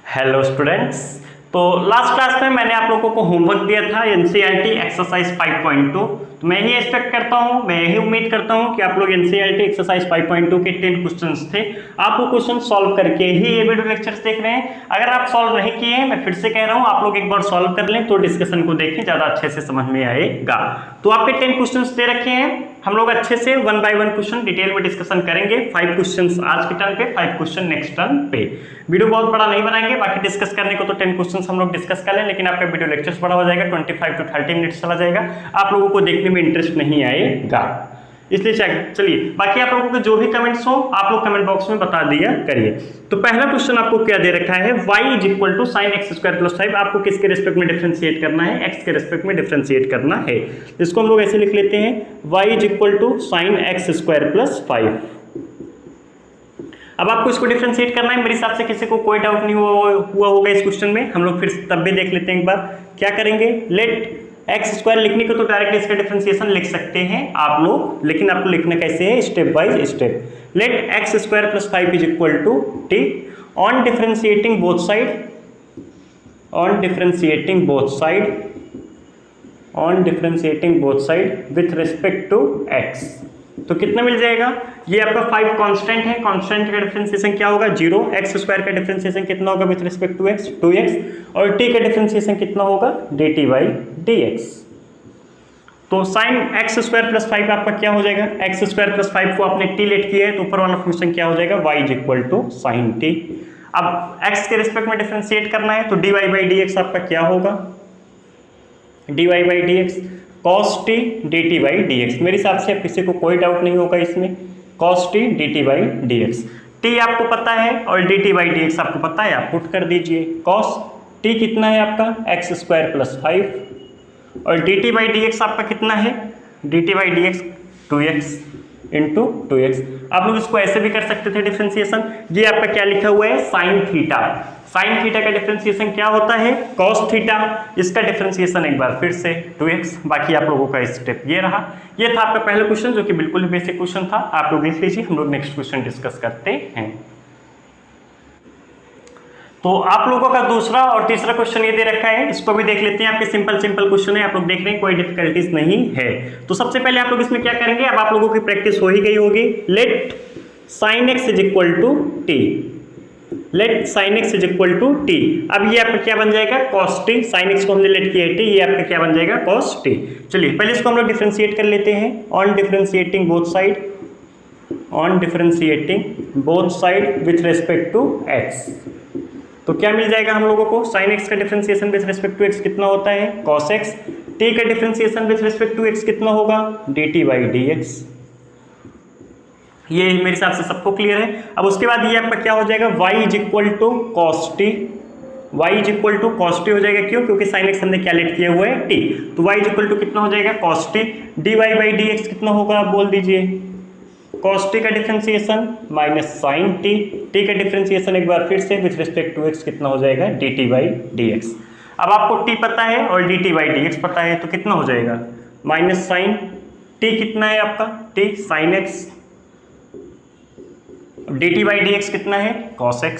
Hello students. तो last class में मैंने आप लोगों को होमवर्क दिया था एनसीईआरटी एक्सरसाइज 5.2। तो मैं ही एक्सपेक्ट करता हूं, मैं यही उम्मीद करता हूं कि आप लोग एनसीईआरटी एक्सरसाइज 5.2 के 10 क्वेश्चंस थे, आप वो क्वेश्चन सॉल्व करके ही ये वीडियो लेक्चर्स देख रहे हैं। अगर आप सॉल्व नहीं किए हैं, मैं फिर से कह रहा हूं, आप लोग एक बार सॉल्व कर लें तो डिस्कशन को देखें, ज्यादा अच्छे से समझ में आएगा। तो आपके 10 क्वेश्चंस दे रखे हैं, हम लोग अच्छे से 1 बाय 1 क्वेश्चन डिटेल में डिस्कशन करेंगे। 5 क्वेश्चंस आज के टर्न पे, 5 क्वेश्चन नेक्स्ट टर्न पे। वीडियो बहुत बड़ा नहीं बनाएंगे, बाकी डिस्कस करने को तो 10 क्वेश्चंस हम लोग डिस्कस कर लें, लेकिन आपका वीडियो लेक्चर्स बड़ा हो जाएगा, 25 to 30 मिनट्स चला जाएगा, आप लोगों को देखने में इंटरेस्ट नहीं आएगा, इसलिए चलिए बाकी आप लोगों के जो भी कमेंट्स हो आप लोग कमेंट बॉक्स में बता दिया करिए। तो पहला क्वेश्चन आपको क्या दे रखा है, y = sin x² + 5। आपको किसके रिस्पेक्ट में डिफरेंशिएट करना है, x के रिस्पेक्ट में डिफरेंशिएट करना है। इसको हम लोग ऐसे लिख लेते हैं, y = sin x² + 5। अब आपको इसको डिफरेंशिएट करना है, मेरे हिसाब से किसी को कोई डाउट नहीं हुआ होगा इस क्वेश्चन में। हम लोग फिर तब भी देख लेते हैं एक बार क्या करेंगे। लेट x² लिखने को तो डायरेक्ट इसका डिफरेंशिएशन लिख सकते हैं आप लोग, लेकिन आपको लिखना कैसे है, step by step. Let x² + 5 = t on differentiating both side with respect to x। तो कितना मिल जाएगा, ये आपका 5 कांस्टेंट है, कांस्टेंट का डिफरेंशिएशन क्या होगा 0, x² का डिफरेंशिएशन कितना होगा with respect to x 2x, और t का डिफरेंशिएशन कितना होगा dt/dx। तो sin x² + 5 आपका क्या हो जाएगा, x² + 5 को आपने t लेट किया है तो ऊपर वाला फंक्शन क्या हो जाएगा, y = sin t। अब x के रिस्पेक्ट में डिफरेंशिएट करना है तो dy/dx आपका क्या होगा, dy/dx cos t dt/dx। मेरे हिसाब से किसी को कोई डाउट नहीं होगा इसमें, cos t dt/dx। t आपको पता है और dt/dx आपको पता है, आप पुट कर दीजिए। cos t कितना है आपका x² + 5 और dt/dx आपका कितना है, dt/dx 2x × 2x। आप लोग इसको ऐसे भी कर सकते थे डिफरेंशिएशन, ये आपका क्या लिखा हुआ है sin थीटा। sin थीटा का डिफरेंशिएशन क्या होता है, cos थीटा। इसका डिफरेंशिएशन एक बार फिर से 2x। बाकी आप लोगों का स्टेप ये रहा। ये था आपका पहला क्वेश्चन जो कि बिल्कुल बेसिक क्वेश्चन था, आप लोग लिख लीजिए, हम लोग नेक्स्ट क्वेश्चन डिस्कस करते हैं। तो आप लोगों का दूसरा और तीसरा क्वेश्चन ये दे रखा है, इसको भी देख लेते हैं। आपके सिंपल क्वेश्चन है, आप लोग देख रहे हैं, कोई डिफिकल्टीज नहीं है। तो सबसे पहले आप लोग इसमें क्या करेंगे, अब आप लोगों की प्रैक्टिस हो ही गई होगी। Let sin x = t, let sin x = t। अब ये आपका क्या बन जाएगा, cos t। sin x को हमने लेट किया है t, ये आपका क्या बन जाएगा, cos t। चलिए पहले इसको हम लोग डिफरेंशिएट कर लेते हैं। On differentiating both side with respect to x। तो क्या मिल जाएगा हम लोगों को, sin x का differentiation with respect to x कितना होता है, cos x। t का differentiation with respect to x कितना होगा, dt/dx। ये मेरे हिसाब से सबको क्लियर है। अब उसके बाद ये आपका क्या हो जाएगा, y = cos t। y = cos t हो जाएगा, क्यों, क्योंकि sin x हमने क्या लेट किया हुआ है t। तो y = कितना हो जाएगा, cos t। dy/dx कितना होगा, आप बोल दीजिए, cos t का differentiation minus sin t। t का डिफरेंशिएशन एक बार फिर से विथ रिस्पेक्ट टू x कितना हो जाएगा, dt/dx। अब आपको t पता है और dt/dx पता है, तो कितना हो जाएगा, माइनस sin t कितना है आपका, t sin x, dt/dx कितना है, cos x।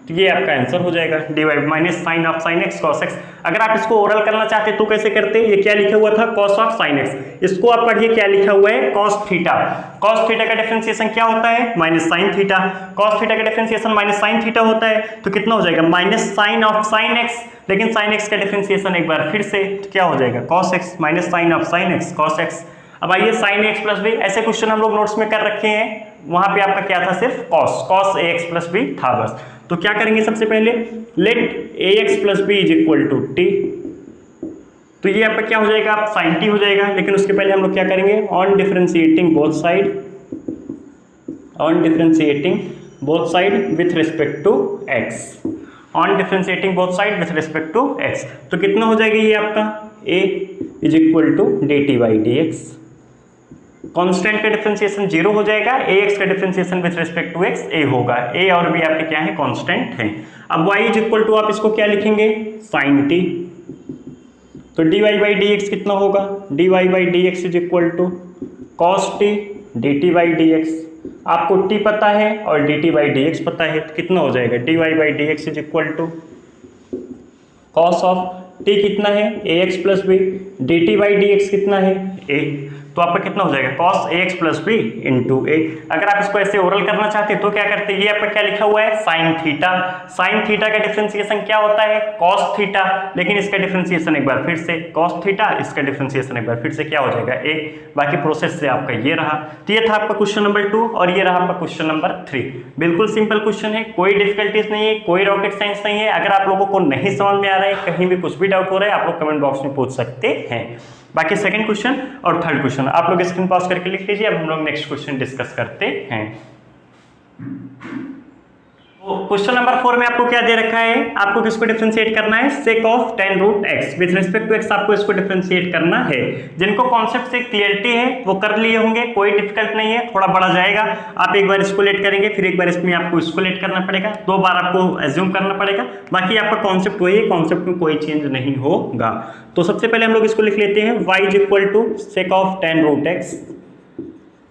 तो ये आपका आंसर हो जाएगा, dy minus sine of sin x cos x। अगर आप इसको ओरल करना चाहते तो कैसे करते, ये क्या लिखा हुआ था, cos ऑफ sin x। इसको आप पढ़िए क्या लिखा हुआ है, cos थीटा। cos थीटा का डिफरेंशिएशन क्या होता है, minus sin theta. cos theta का डिफरेंशिएशन माइनस sin थीटा होता है, तो कितना हो जाएगा, minus sine of sin x। लेकिन sin x का डिफरेंशिएशन एक बार फिर से तो क्या हो जाएगा, cos x minus sine of sin x cos x। अब आइए sin x + b, ऐसे क्वेश्चन हम लोग नोट्स में कर रखे हैं, वहां पे आपका क्या था, सिर्फ cos ax + b था बस। तो क्या करेंगे सबसे पहले, लेट ax + b = t। तो ये आपका क्या हो जाएगा, आप sin t हो जाएगा। लेकिन उसके पहले हम लोग क्या करेंगे, on differentiating both side with respect to x। On differentiating both side with respect to x, तो कितना हो जाएगा ये आपका, a = dt/dx। कांस्टेंट का डिफरेंशिएशन 0 हो जाएगा, ax का differentiation with respect to x a होगा। a और b आपके क्या है, कांस्टेंट हैं। अब y = आप इसको क्या लिखेंगे, sin t। तो dy/dx कितना होगा, dy/dx = cos t dt/dx। आपको टी पता है और d t by d x पता है, तो कितना हो जाएगा d y by d x is equal to cos of t कितना है a x plus b, d t by d x कितना है ए, तो आपका कितना हो जाएगा cos a x plus b into a. अगर आप इसको ऐसे ओरल करना चाहते हैं तो क्या करते हैं, ये आपका क्या लिखा हुआ है साइन थीटा, साइन थीटा का डिफरेंशिएशन क्या होता है कॉस थीटा, लेकिन इसका डिफरेंशिएशन एक बार फिर से कॉस थीटा, इसका डिफरेंशिएशन एक बार फिर से क्या हो जाएगा ए। बाकी प्रोसेस से आपका ये रहा। तो ये था आपका क्वेश्चन नंबर 2 और ये रहा आपका क्वेश्चन नंबर 3। बिल्कुल सिंपल क्वेश्चन है, कोई डिफिकल्टीज नहीं है, कोई रॉकेट साइंस नहीं है। अगर आप लोगों को नहीं समझ में आ रहा है, कहीं भी कुछ भी डाउट हो रहा है, आप लोग कमेंट बॉक्स में पूछ सकते हैं। बाकी सेकंड क्वेश्चन और थर्ड क्वेश्चन आप लोग स्क्रीन पॉज करके लिख लीजिए। अब हम लोग नेक्स्ट क्वेश्चन डिस्कस करते हैं। क्वेश्चन नंबर 4 में आपको क्या दे रखा है, आपको किसको डिफरेंशिएट करना है sec of tan root x with respect to x, आपको इसको डिफरेंशिएट करना है। जिनको कॉन्सेप्ट से क्लियरिटी है वो कर लिए होंगे, कोई डिफिकल्ट नहीं है, थोड़ा बड़ा जाएगा। आप एक बार इसको लेट करेंगे, फिर एक बार इसमें आपको इसको लेट करना पड़ेगा, 2 बार आपको एज्यूम करना पड़ेगा। बाकी आपका कॉन्सेप्ट वही है, कॉन्सेप्ट में कोई चेंज नहीं होगा। तो सबसे पहले हम लोग इसको लिख लेते हैं y is equal to sec of tan root x।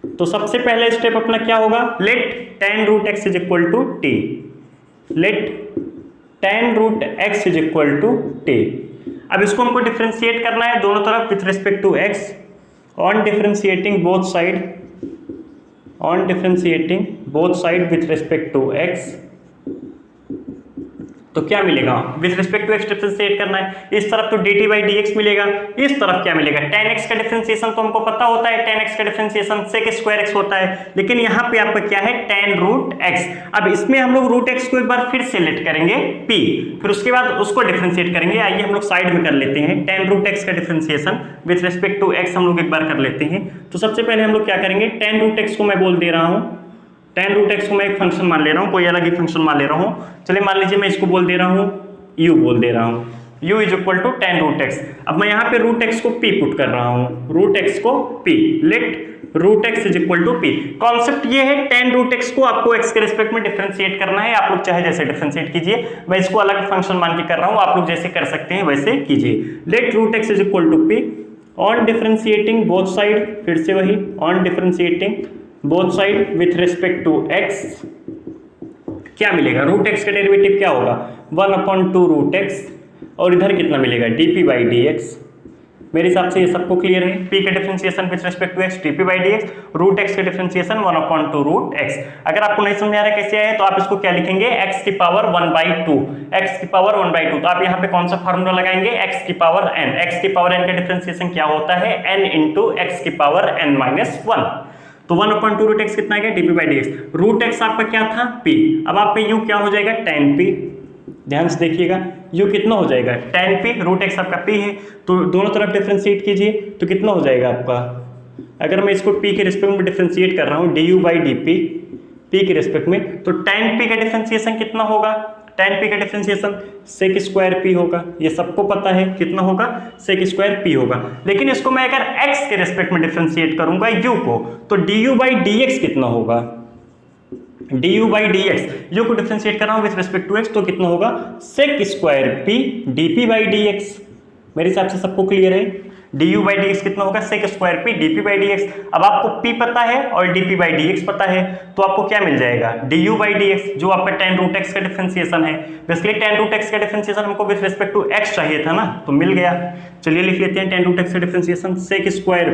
तो सबसे पहले स्टेप अपना क्या होगा, let tan root x is equal to t, let tan root x is equal to t। अब इसको हमको डिफरेंशिएट करना है दोनों तरफ with respect to x, on differentiating both side, on differentiating both side with respect to x, तो क्या मिलेगा with respect to x differentiate करना है। इस तरफ तो dt बाई dx मिलेगा, इस तरफ क्या मिलेगा tan x का डिफरेंशिएशन तो हमको पता होता है, tan x का डिफरेंशिएशन sec स्क्वायर x होता है, लेकिन यहाँ पे आपका क्या है tan रूट x। अब इसमें हम लोग रूट x को एक बार फिर से लेट करेंगे p, फिर उसके बाद उसको डिफरेंशिएट करेंगे। आइए हम लोग साइड में कर लेते हैं, tan रूट x का differentiation with respect to x हम लोग एक बार कर लेते हैं। तो सबसे पहले हम लोग क्या करेंगे, tan रूट x को मैं बोल दे रहा हूँ, tan रूट x को मैं एक फंक्शन मान ले रहा हूँ, कोई अलग ही फंक्शन मान ले रहा हूँ। चलिए मान लीजिए मैं इसको बोल दे रहा हूँ u बोल दे रहा हूँ, u is equal to tan root x। अब मैं यहाँ पे रूट x को p पुट कर रहा हूँ, रूट x को p, let root x is equal to p। Concept ये है tan रूट x को आपको x के रिस्पेक्ट में डिफरेंशिएट करना है। आप लोग चाहे जैसे डिफरेंशिएट कीजिए, मैं इसको अलग फंक्शन मान के कर रहा हूँ, आप लोग जैसे कर सकते हैं वैसे कीजिए। Let root x is equal to p on differentiating both side, फिर से वही on differentiating both side with respect to x, क्या मिलेगा रूट x का डेरिवेटिव क्या होगा 1/2 रूट x, और इधर कितना मिलेगा dp बाई dx। मेरे हिसाब से ये सबको क्लियर है। p का differentiation with respect to x dp by dx, root x का डिफरेंशिएशन 1/2 रूट x। अगर आपको नहीं समझ आ रहा है कैसे आया, तो आप इसको क्या लिखेंगे x की पावर 1/2, x की पावर 1/2। तो आप यहाँ पे कौन सा फार्मूला लगाएंगे, x की पावर n, x की पावर n का डिफरेंशिएशन क्या होता है n इंटू x की पावर n-1। तो 1/2 रूट x कितना है dp by dx, root x आपका क्या था p। अब आपका u क्या हो जाएगा tan p, ध्यान से देखिएगा u कितना हो जाएगा tan p, रूट x आपका p है, तो दोनों तरफ डिफरेंशिएट कीजिए तो कितना हो जाएगा आपका। अगर मैं इसको p के रिस्पेक्ट में डिफरेंशिएट कर रहा हूँ du बाई dp, p के रिस्पेक्ट में, तो tan p का डिफरेंशिएशन कितना होगा, tan p का डिफरेंशिएशन sec स्क्वायर p होगा, ये सबको पता है कितना होगा sec स्क्वायर p होगा। लेकिन इसको मैं अगर x के रिस्पेक्ट में डिफरेंशिएट करूंगा u को, तो du बाई dx कितना होगा, du बाई dx, u को डिफरेंशिएट कर रहा हूं विथ रिस्पेक्ट टू x, तो कितना होगा sec square p dp by dx। मेरे हिसाब से सबको क्लियर है, du बाई dx कितना होगा sec square p dp by dx। अब आपको p पता है और dp बाई dx पता है, तो आपको क्या मिल जाएगा du बाई dx, जो आपका tan रूट x का डिफरेंशिएशन है। बेसिकली tan रूट x का डिफरेंशिएशन हमको विथ रिस्पेक्ट टू x चाहिए था ना, तो मिल गया। चलिए लिख लेते हैं tan रूट x का डिफरेंशिएशन sec स्क्वायर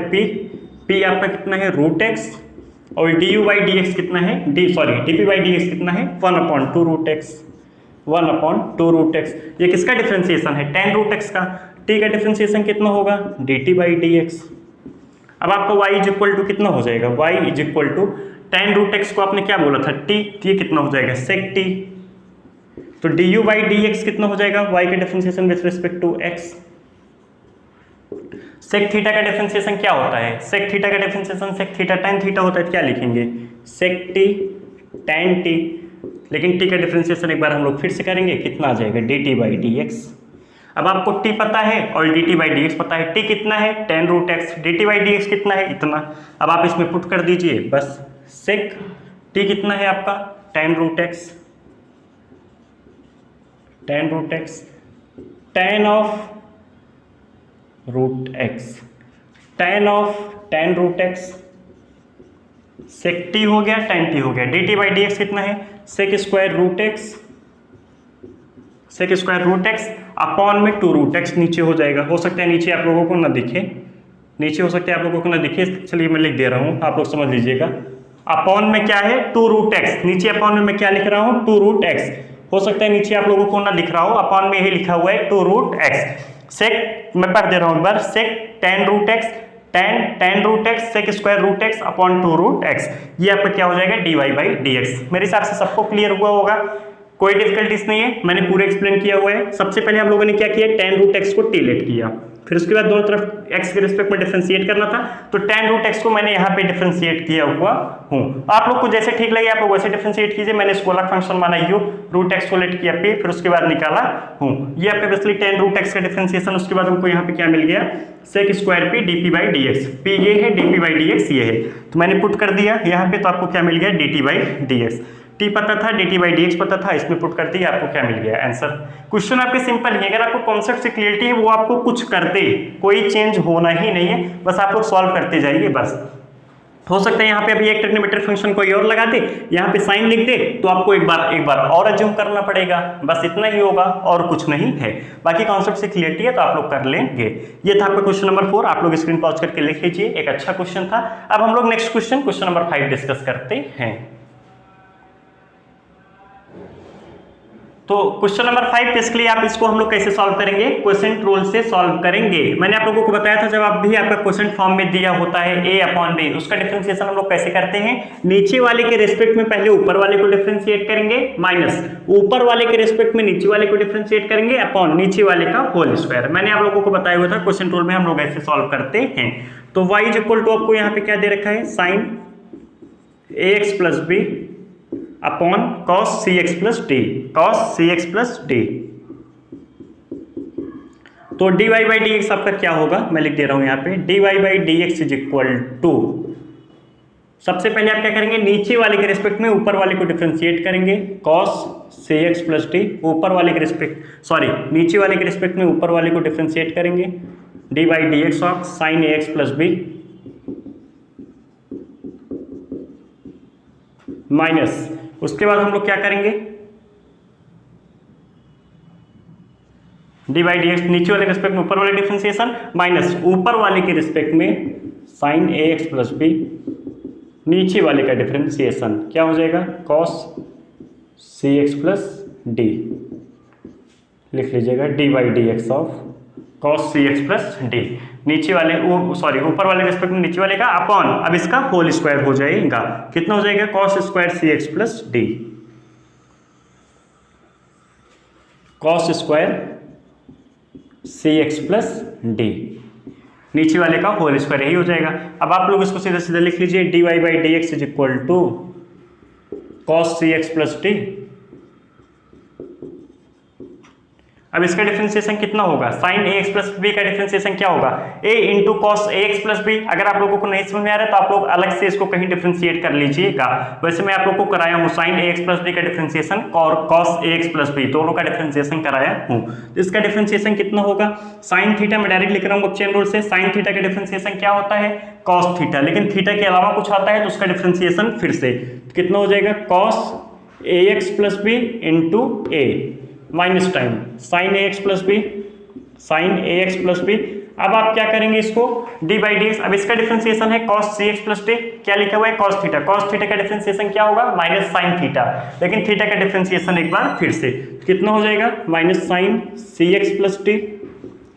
p आपका कितना है रूट x, और du बाई dx कितना है dp बाई dx कितना है 1/2 रूट x, 1/2 रूट x। ये किसका डिफरेंशिएशन है, tan रूट x का। t का डिफरेंशिएशन कितना होगा dt बाई dx। अब आपका y इज इक्वल टू कितना हो जाएगा, y is equal to tan root x को आपने क्या बोला था t, तो ये कितना हो जाएगा sec t। तो du बाई dx कितना हो जाएगा y का differentiation with respect to x। sec theta का डिफरेंशिएशन क्या होता है, sec थीटा का differentiation sec theta tan theta होता है, क्या लिखेंगे sec t tan t। लेकिन t का डिफरेंशिएशन एक बार हम लोग फिर से करेंगे, कितना आ जाएगा dt बाई dx। अब आपको t पता है और dt बाई dx पता है, t कितना है tan root x, dt by dx कितना है इतना। अब आप इसमें पुट कर दीजिए बस, sec t कितना है आपका tan root x, tan root x, tan of root x, tan of tan root x sec t हो गया, tan टी हो गया, dt बाई डी एक्स कितना है, sec square root x upon में 2 रूट एक्स नीचे हो जाएगा। हो सकता है नीचे आप लोगों को ना दिखे, नीचे हो सकता है आप लोगों को ना दिखे, चलिए मैं लिख दे रहा हूँ, आप लोग समझ लीजिएगा। अपॉन में क्या है 2 रूट एक्स, नीचे अपॉन में मैं क्या लिख रहा हूँ 2 रूट एक्स। हो सकता है नीचे आप लोगों को ना दिख रहा हो, अपॉन में यही लिखा हुआ है 2 रूट एक्स। सेक मैं पढ़ दे रहा हूँ एक बार, sec tan root x, tan root x sec square root x upon 2 root x, ये आपका क्या हो जाएगा dy बाई डी एक्स। मेरे हिसाब से सबको क्लियर हुआ होगा, कोई डिफिकल्टीज नहीं है, मैंने पूरा एक्सप्लेन किया हुआ है। सबसे पहले हम लोगों ने क्या किया, tan रूट एक्स को टी लेट किया, फिर उसके बाद दोनों तरफ x के रिस्पेक्ट में डिफरेंशिएट करना था, तो tan रूट x को मैंने यहाँ पे डिफरेंशिएट किया हुआ हूँ। आप लोग को जैसे ठीक लगे आप लोग वैसे डिफरेंशिएट कीजिए। मैंने इसको अलग फंक्शन माना u, रूट x को लेट किया p, फिर उसके बाद निकाला हूँ। ये आपका बेसिकली tan रूट x का डिफरेंशिएशन। उसके बाद हमको यहाँ पे क्या मिल गया, sec square p dp by d x, p ये है dp बाई डी एक्स ये है, तो मैंने पुट कर दिया यहाँ पे, तो आपको क्या मिल गया dt by d x. T पता था, dt बाई डी एक्स पता था, इसमें पुट कर दिया, आपको क्या मिल गया आंसर। क्वेश्चन आपके सिंपल है, अगर आपको कॉन्सेप्ट से क्लियरिटी है वो आपको कुछ करते कोई चेंज होना ही नहीं है, बस आप लोग सॉल्व करते जाइए बस। हो सकता है यहाँ पे अभी एक ट्रिग्नोमेट्री फंक्शन कोई और लगा दे, यहाँ पे साइन लिख दे, तो आपको एक बार और अज्यूम करना पड़ेगा, बस इतना ही होगा और कुछ नहीं है। बाकी कॉन्सेप्ट से क्लियरिटी है तो आप लोग कर लेंगे। ये था आपका क्वेश्चन नंबर 4, आप लोग स्क्रीन पॉज करके लिख लीजिए, एक अच्छा क्वेश्चन था। अब हम लोग नेक्स्ट क्वेश्चन नंबर 5 डिस्कस करते हैं। तो क्वेश्चन नंबर 5 बेसिकली आप इसको हम लोग कैसे सॉल्व करेंगे, क्वोशिएंट रूल से सॉल्व करेंगे। मैंने आप लोगों को बताया था जब आप भी आपका क्वोशिएंट फॉर्म में दिया होता है a अपॉन b, उसका डिफरेंशिएशन हम लोग कैसे करते हैं, नीचे वाले के रिस्पेक्ट में पहले ऊपर वाले को डिफरेंशिएट करेंगे, माइनस ऊपर वाले के रिस्पेक्ट में नीचे वाले को डिफरेंशिएट करेंगे अपॉन नीचे वाले का होल स्क्वायर। मैंने आप लोगों को बताया हुआ था क्वोशिएंट रूल में हम लोग ऐसे सॉल्व करते हैं। तो y इज इक्वल टू आपको यहाँ पे क्या दे रखा है, sine ax plus b upon cos cx plus d, cos cx plus d. तो dy बाई डी एक्स आपका क्या होगा, मैं लिख दे रहा हूं यहाँ पे, dy by d x is equal to, सबसे पहले आप क्या करेंगे, नीचे वाले के रिस्पेक्ट में ऊपर वाले को डिफरेंशिएट करेंगे, cos cx प्लस डी, ऊपर वाले के रिस्पेक्ट नीचे वाले के रिस्पेक्ट में ऊपर वाले को डिफरेंशिएट करेंगे, dy by d x of sine ax plus b minus, उसके बाद हम लोग क्या करेंगे, डी बाई डी एक्स नीचे वाले के रिस्पेक्ट में ऊपर वाले डिफरेंशिएशन माइनस ऊपर वाले के रिस्पेक्ट में sine a x plus b, नीचे वाले का डिफरेंशिएशन क्या हो जाएगा, cos c x plus d, लिख लीजिएगा d by d x of cos c x plus d, नीचे वाले ऊपर वाले रिस्पेक्ट में नीचे वाले का अपॉन, अब इसका होल स्क्वायर हो जाएगा, कितना हो जाएगा, cos square c x plus d, cos square c x plus d, नीचे वाले का होल स्क्वायर यही हो जाएगा। अब आप लोग इसको सीधा सीधा लिख लीजिए, d y by d x is equal to cos c x plus d. अब इसका डिफरेंशिएशन कितना होगा, sine a x plus b का डिफरेंशिएशन क्या होगा, a into cos a x plus b. अगर आप लोगों को नहीं समझ में आ रहा है तो आप लोग अलग से इसको कहीं डिफरेंशिएट कर लीजिएगा। वैसे मैं आप लोग को कराया हूँ sign a x plus b का डिफरेंशिएशन और cos a x plus B दोनों का डिफरेंशिएशन कराया हूँ। तो इसका डिफरेंशिएशन कितना होगा, साइन थीटा में डायरेक्ट लिख रहा हूँ चेन रूल से, साइन थीटा का डिफरेंशिएशन क्या होता है, कॉस थीटा, लेकिन थीटा के अलावा कुछ आता है तो उसका डिफरेंशिएशन फिर से कितना हो जाएगा, cos a x plus b into A minus time sign a x plus B, sign a x plus B. अब आप क्या करेंगे इसको, डी बाई डी एक्स, अब इसका डिफरेंशिएशन है cos c x plus d, क्या लिखा हुआ है, कॉस थीटा, कॉस थीटा का डिफरेंशिएशन क्या होगा, माइनस साइन थीटा, लेकिन थीटा का डिफरेंशिएशन एक बार फिर से कितना हो जाएगा, minus sine c x plus d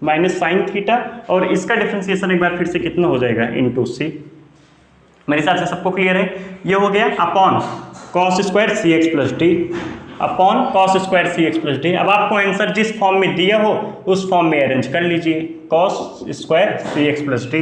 minus sine theta, और इसका डिफरेंशिएशन एक बार फिर से कितना हो जाएगा, इनटू सी। मेरे हिसाब से सबको क्लियर है, ये हो गया upon cos square c x plus d upon cos square c x plus d. अब आपको आंसर जिस फॉर्म में दिया हो उस फॉर्म में अरेंज कर लीजिए, cos square c x plus d.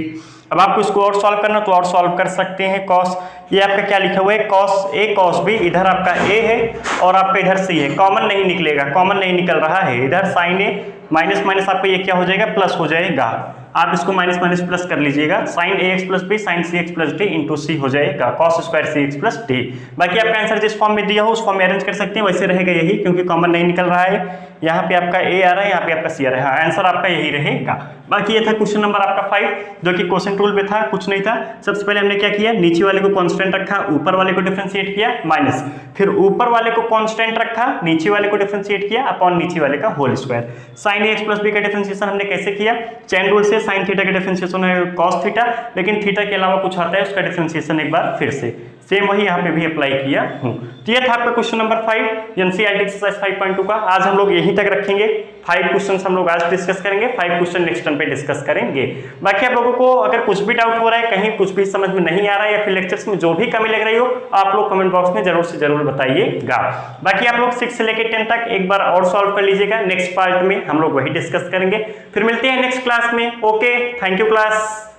अब आपको इसको और सॉल्व करना तो और सॉल्व कर सकते हैं, कॉस ये आपका क्या लिखा हुआ है, कॉस ए कॉस बी, इधर आपका ए है और आपका इधर सी है, कॉमन नहीं निकलेगा, कॉमन नहीं निकल रहा है, इधर साइन ए माइनस माइनस आपका ये क्या हो जाएगा, प्लस हो जाएगा। आप इसको माइनस माइनस प्लस कर लीजिएगा, sign a x plus B sign c x plus D into सी हो जाएगा cos square c x plus D. बाकी आपका आंसर जिस फॉर्म में दिया हो उस फॉर्म में अरेंज कर सकते हैं, वैसे रहेगा यही क्योंकि कॉमन नहीं निकल रहा है। यहाँ पे आपका ए आ रहा है, यहाँ पे आपका सी आ रहा है, आंसर आपका यही रहेगा। बाकी ये था क्वेश्चन नंबर आपका 5 जो कि क्वेश्चन टूल पे था, कुछ नहीं था। सबसे पहले हमने क्या किया, नीचे वाले को कांस्टेंट रखा, ऊपर वाले को डिफरेंशिएट किया माइनस, फिर ऊपर वाले को कांस्टेंट रखा, नीचे वाले को डिफरेंशिएट किया अपॉन नीचे वाले का whole square. Sign a x plus b का डिफरेंशिएशन हमने कैसे किया, चेन रूल से। साइन थीटा का डिफरेंशिएशन है कॉस थीटा, लेकिन थीटा के अलावा कुछ आता है उसका डिफरेंशिएशन एक बार फिर से सेम वही यहाँ पे भी अप्लाई किया हूँ। तो ये था आपका क्वेश्चन नंबर 5 एनसीईआरटी एक्सरसाइज 5.2 का। आज हम लोग यहीं तक रखेंगे, 5 क्वेश्चन हम लोग आज डिस्कस करेंगे, 5 क्वेश्चन नेक्स्ट टर्म पे डिस्कस करेंगे। बाकी आप लोगों को अगर कुछ भी डाउट हो रहा है, कहीं कुछ भी समझ में नहीं आ रहा है या फिर लेक्चर्स में जो भी कमी लग रही हो, आप लोग कमेंट बॉक्स में जरूर से जरूर बताइएगा। बाकी आप लोग 6 से लेकर 10 तक एक बार और सॉल्व कर लीजिएगा, नेक्स्ट पार्ट में हम लोग वही डिस्कस करेंगे। फिर मिलते हैं नेक्स्ट क्लास में। Okay, thank you class.